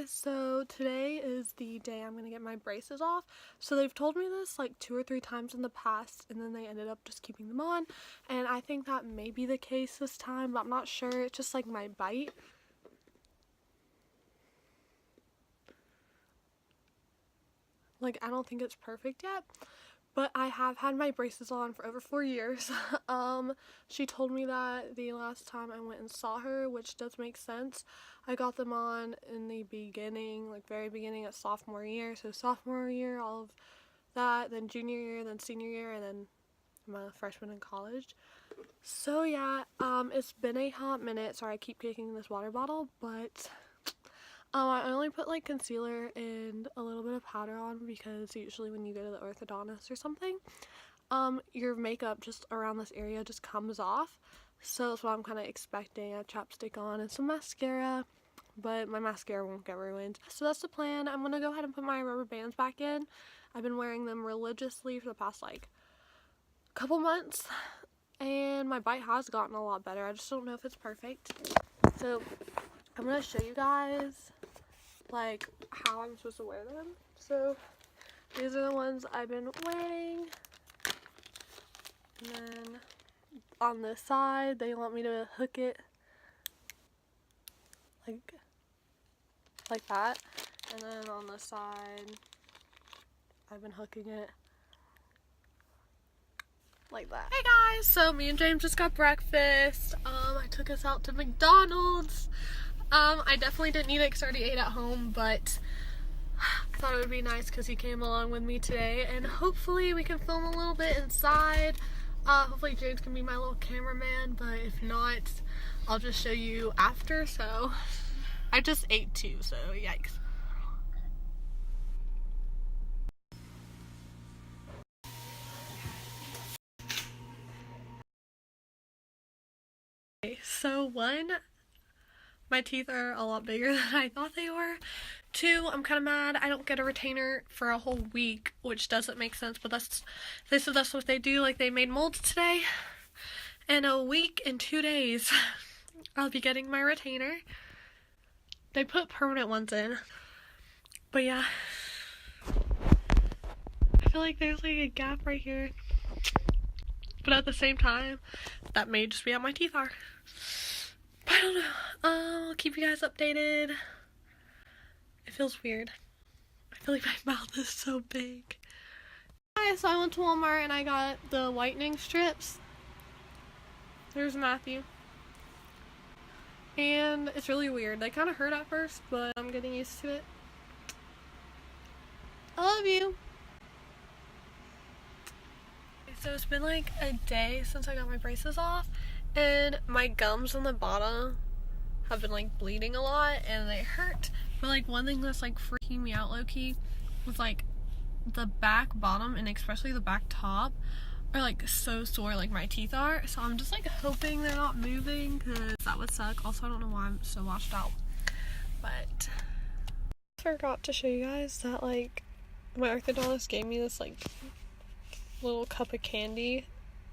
guys, so today is the day I'm gonna get my braces off. So they've told me this like 2 or 3 times in the past, and then they ended up just keeping them on, and I think that may be the case this time, but I'm not sure. It's just like my bite. Like, I don't think it's perfect yet, but I have had my braces on for over 4 years. She told me that the last time I went and saw her, which does make sense. I got them on in the beginning, like very beginning of sophomore year. So sophomore year, all of that, then junior year, then senior year, and then I'm a freshman in college. So yeah, it's been a hot minute. Sorry, I keep kicking this water bottle, but I only put like concealer and a little bit of powder on because usually when you go to the orthodontist or something, your makeup just around this area just comes off. So that's what I'm kind of expecting. I have chapstick on and some mascara, but my mascara won't get ruined. So that's the plan. I'm gonna go ahead and put my rubber bands back in. I've been wearing them religiously for the past like couple months, and my bite has gotten a lot better. I just don't know if it's perfect. So I'm gonna show you guys like how I'm supposed to wear them. So these are the ones I've been wearing, and then on this side they want me to hook it like that, and then on the side I've been hooking it like that. Hey guys, so me and James just got breakfast. I took us out to McDonald's. I definitely didn't eat it because I already ate at home, but I thought it would be nice because he came along with me today, and hopefully we can film a little bit inside. Hopefully James can be my little cameraman, but if not, I'll just show you after. So I just ate too, so yikes. Okay, so 1, my teeth are a lot bigger than I thought they were. 2, I'm kind of mad I don't get a retainer for a whole week, which doesn't make sense, but they said that's what they do. Like, they made molds today, and a week and 2 days I'll be getting my retainer. They put permanent ones in, but yeah, I feel like there's like a gap right here, but at the same time that may just be how my teeth are. But I don't know. I'll keep you guys updated. It feels weird. I feel like my mouth is so big. Alright, so I went to Walmart and I got the whitening strips. There's Matthew. And it's really weird. They kind of hurt at first, but I'm getting used to it. I love you. So it's been like a day since I got my braces off, and my gums on the bottom have been like bleeding a lot and they hurt. But like one thing that's like freaking me out low-key was like the back bottom and especially the back top are like so sore, like my teeth are. So I'm just like hoping they're not moving because that would suck. Also, I don't know why I'm so washed out, but I forgot to show you guys that like my orthodontist gave me this like little cup of candy,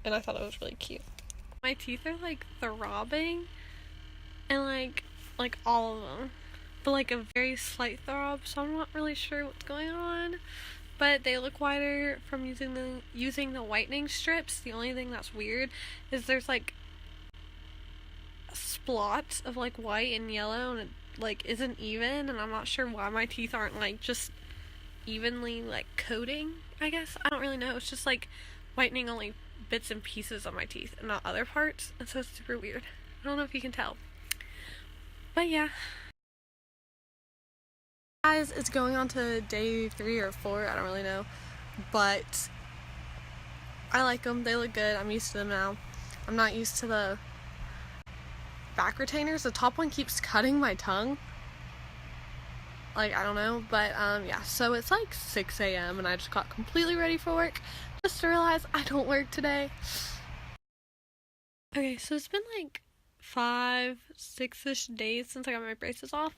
and I thought it was really cute. My teeth are like throbbing, and like all of them, but like a very slight throb, so I'm not really sure what's going on. But they look whiter from using the whitening strips. The only thing that's weird is there's like splots of like white and yellow, and it like isn't even, and I'm not sure why my teeth aren't like just evenly like coating, I guess. I don't really know. It's just like whitening only bits and pieces of my teeth and not other parts, and so it's super weird. I don't know if you can tell, but yeah. Guys, it's going on to day 3 or 4, I don't really know, but I like them. They look good. I'm used to them now. I'm not used to the back retainers. The top one keeps cutting my tongue. Like, I don't know, but yeah, so it's like 6 a.m. and I just got completely ready for work just to realize I don't work today. Okay, so it's been like 5-6-ish days since I got my braces off,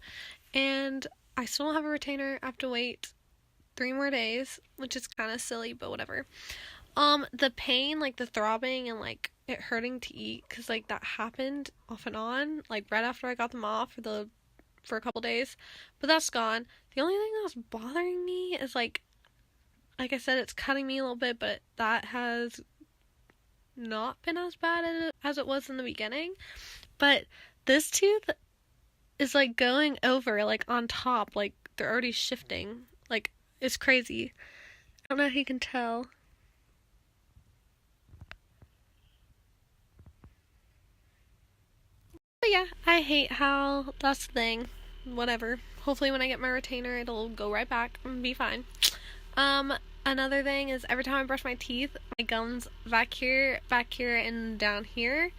and I still don't have a retainer. I have to wait 3 more days, which is kind of silly, but whatever. The pain, like the throbbing and like it hurting to eat, because like that happened off and on, like right after I got them off for the for a couple days, but that's gone. The only thing that's bothering me is like I said, it's cutting me a little bit, but that has not been as bad as it was in the beginning. But this tooth is like going over, like on top, like they're already shifting. Like, it's crazy. I don't know if you can tell. But yeah, I hate how that's the thing. Whatever. Hopefully when I get my retainer, it'll go right back and be fine. Another thing is every time I brush my teeth, my gums back here, and down here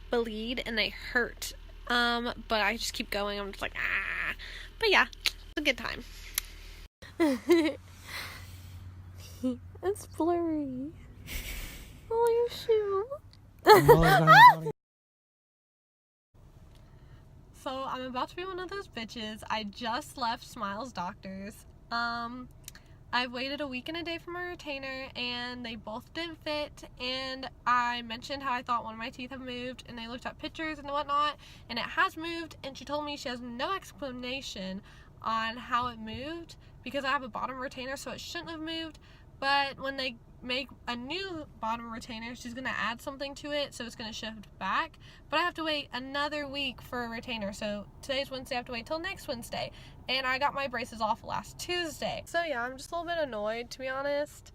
bleed and they hurt. But I just keep going. I'm just like, ah. But yeah, it's a good time. It's blurry. Oh, your shoe. So I'm about to be one of those bitches. I just left Smiles Doctors. I waited a week and a day for my retainer and they both didn't fit, and I mentioned how I thought one of my teeth had moved, and they looked at pictures and whatnot and it has moved, and she told me she has no explanation on how it moved because I have a bottom retainer, so it shouldn't have moved. But when they make a new bottom retainer, she's going to add something to it, so it's going to shift back. But I have to wait another week for a retainer, so today's Wednesday, I have to wait till next Wednesday. And I got my braces off last Tuesday. So yeah, I'm just a little bit annoyed, to be honest.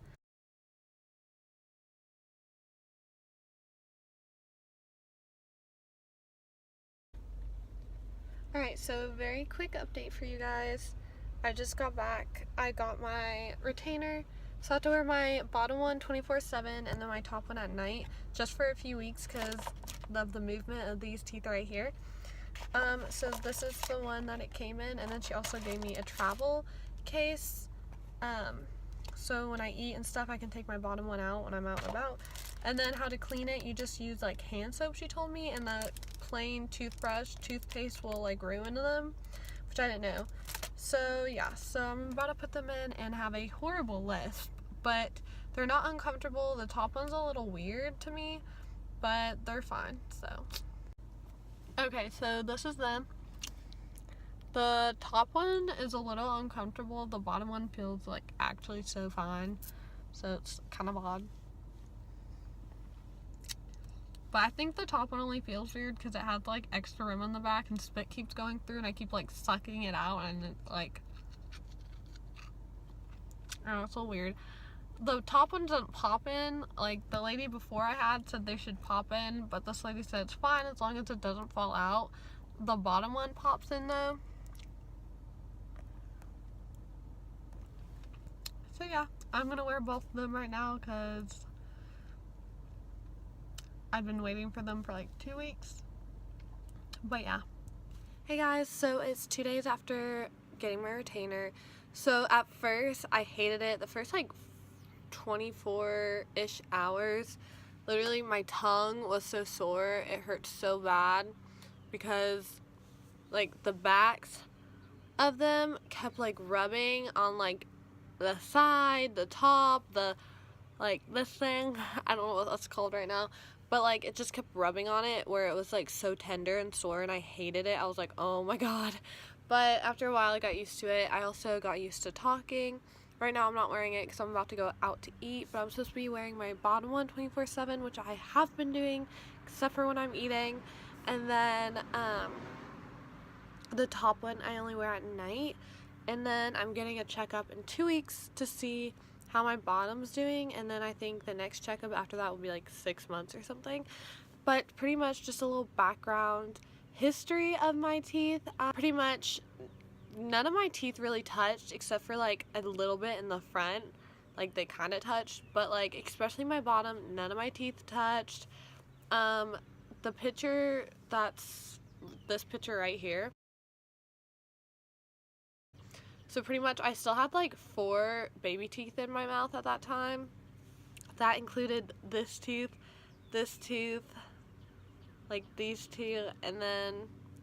Alright, so very quick update for you guys. I just got back. I got my retainer. So I have to wear my bottom one 24/7 and then my top one at night just for a few weeks because of the movement of these teeth right here. So this is the one that it came in, and then she also gave me a travel case. So when I eat and stuff, I can take my bottom one out when I'm out and about. And then how to clean it, you just use like hand soap, she told me, and the plain toothpaste will like ruin them, which I didn't know. So yeah, so I'm about to put them in and have a horrible lisp, but they're not uncomfortable. The top one's a little weird to me, but they're fine, so. Okay, so this is them. The top one is a little uncomfortable. The bottom one feels like actually so fine, so it's kind of odd. But I think the top one only feels weird because it has like extra rim on the back and spit keeps going through, and I keep like sucking it out, and it like, I don't know, it's so weird. The top one doesn't pop in. Like the lady before I had said they should pop in, but this lady said it's fine as long as it doesn't fall out. The bottom one pops in though. So yeah, I'm gonna wear both of them right now because I've been waiting for them for like 2 weeks. But yeah. Hey guys, so it's 2 days after getting my retainer. So at first I hated it. The first like 24-ish hours, literally my tongue was so sore. It hurt so bad because like the backs of them kept like rubbing on like the side, the top, the like this thing. I don't know what that's called right now. But like it just kept rubbing on it where it was like so tender and sore, and I hated it. I was like, oh my god. But after a while I got used to it. I also got used to talking. Right now I'm not wearing it because I'm about to go out to eat, but I'm supposed to be wearing my bottom one 24/7, which I have been doing except for when I'm eating. And then the top one I only wear at night. And then I'm getting a checkup in 2 weeks to see how my bottom's doing, and then I think the next checkup after that will be like 6 months or something. But pretty much just a little background history of my teeth. Pretty much none of my teeth really touched except for like a little bit in the front, like they kind of touched, but like especially my bottom, none of my teeth touched. The picture, that's this picture right here. So pretty much I still had like 4 baby teeth in my mouth at that time. That included this tooth, like these two, and then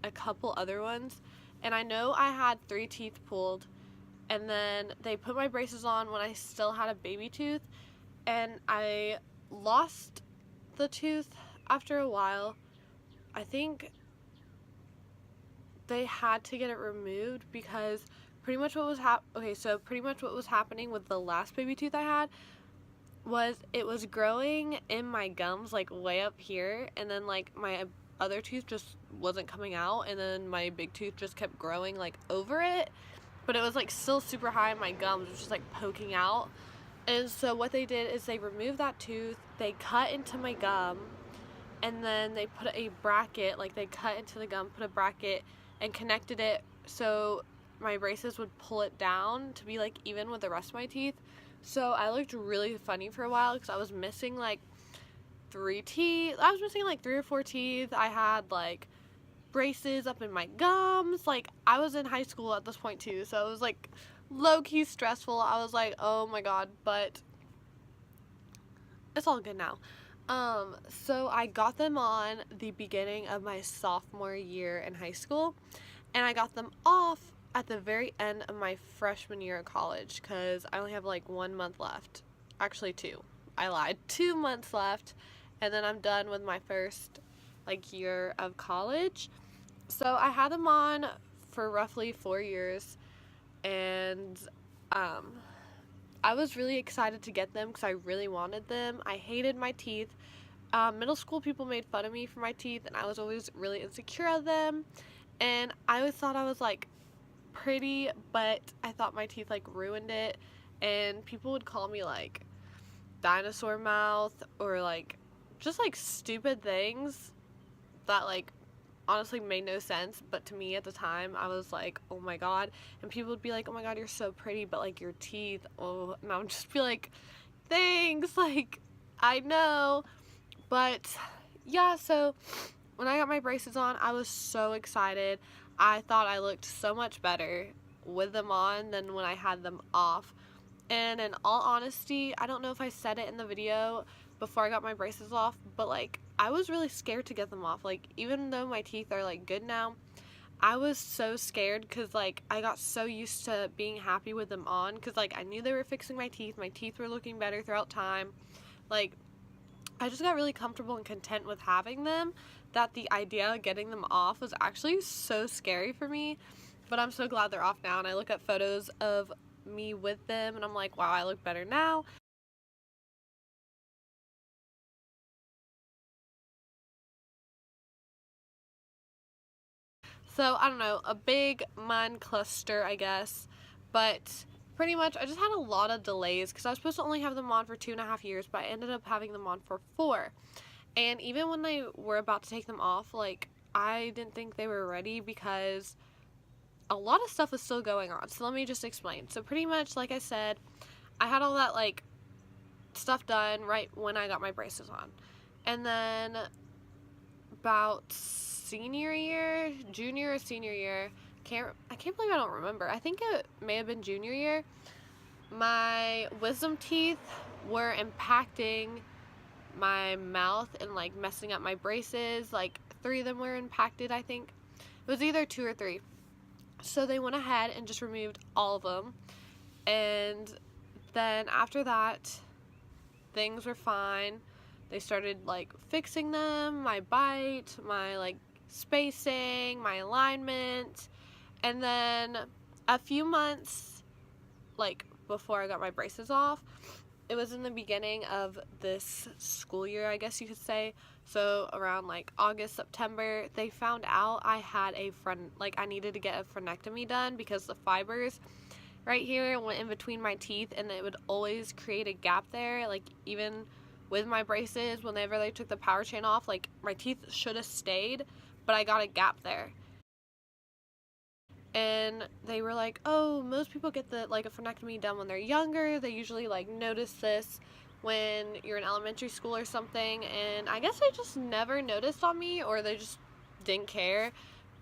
a couple other ones. And I know I had 3 teeth pulled, and then they put my braces on when I still had a baby tooth, and I lost the tooth after a while. I think they had to get it removed because pretty much what was pretty much what was happening with the last baby tooth I had was it was growing in my gums, like way up here, and then like my other tooth just wasn't coming out, and then my big tooth just kept growing like over it, but it was like still super high in my gums, it was just like poking out. And so what they did is they removed that tooth, they cut into my gum, and then they put a bracket, like they cut into the gum, put a bracket, and connected it so my braces would pull it down to be like even with the rest of my teeth. So I looked really funny for a while because I was missing like 3 teeth. I was missing like 3 or 4 teeth. I had like braces up in my gums. Like I was in high school at this point too, so it was like low-key stressful. I was like, oh my god, but it's all good now. So I got them on the beginning of my sophomore year in high school, and I got them off at the very end of my freshman year of college because I only have like 1 month left. Actually 2. I lied. 2 months left, and then I'm done with my first like year of college. So I had them on for roughly 4 years, and I was really excited to get them because I really wanted them. I hated my teeth. Middle school people made fun of me for my teeth, and I was always really insecure of them, and I always thought I was like pretty, but I thought my teeth like ruined it, and people would call me like dinosaur mouth or like just like stupid things that like honestly made no sense, but to me at the time I was like, oh my god. And people would be like, oh my god, you're so pretty, but like your teeth, oh, and I would just be like, thanks, like I know. But yeah, so when I got my braces on, I was so excited. I thought I looked so much better with them on than when I had them off. And in all honesty, I don't know if I said it in the video before I got my braces off, but like I was really scared to get them off. Like even though my teeth are like good now, I was so scared because like I got so used to being happy with them on because like I knew they were fixing my teeth. My teeth were looking better throughout time. Like I just got really comfortable and content with having them that the idea of getting them off was actually so scary for me. But I'm so glad they're off now, and I look at photos of me with them and I'm like, wow, I look better now. So I don't know, a big mind cluster, I guess, but pretty much I just had a lot of delays because I was supposed to only have them on for 2.5 years, but I ended up having them on for 4. And even when they were about to take them off, like I didn't think they were ready because a lot of stuff was still going on. So let me just explain. So pretty much, like I said, I had all that like stuff done right when I got my braces on. And then about senior year, junior or senior year, I can't believe I don't remember. I think it may have been junior year. My wisdom teeth were impacting my mouth and like messing up my braces. Like 3 of them were impacted, I think. It was either 2 or 3. So they went ahead and just removed all of them. And then after that, things were fine. They started like fixing them, my bite, my like spacing, my alignment. And then a few months like before I got my braces off, it was in the beginning of this school year, I guess you could say. So around like August, September, they found out I had I needed to get a frenectomy done because the fibers right here went in between my teeth, and it would always create a gap there. Like even with my braces, whenever they took the power chain off, like my teeth should have stayed, but I got a gap there. And they were like, oh, most people get a frenectomy done when they're younger. They usually like notice this when you're in elementary school or something. And I guess they just never noticed on me, or they just didn't care.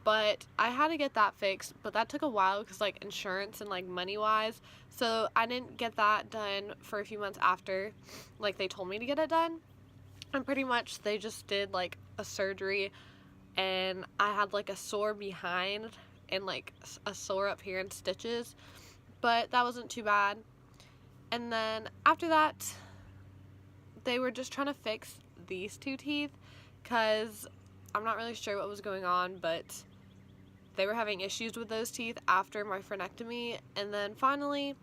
But I had to get that fixed, but that took a while because like insurance and like money wise. So I didn't get that done for a few months after like they told me to get it done. And pretty much they just did like a surgery, and I had like a sore behind and like a sore up here and stitches, but that wasn't too bad. And then after that, they were just trying to fix these 2 teeth because I'm not really sure what was going on, but they were having issues with those teeth after my frenectomy. And then finally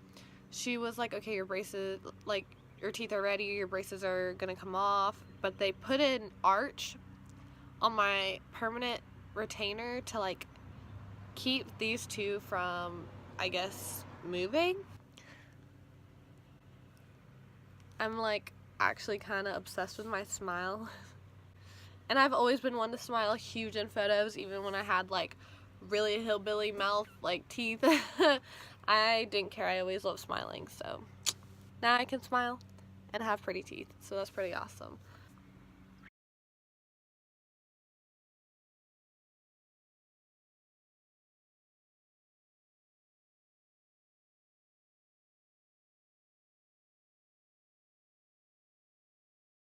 she was like, okay, your braces, like, your teeth are ready, your braces are gonna come off. But they put an arch on my permanent retainer to, like, keep these two from, I guess, moving. I'm, like, actually kind of obsessed with my smile. And I've always been one to smile huge in photos, even when I had, like, really hillbilly mouth, like, teeth. I didn't care. I always loved smiling, so now I can smile and have pretty teeth, so that's pretty awesome.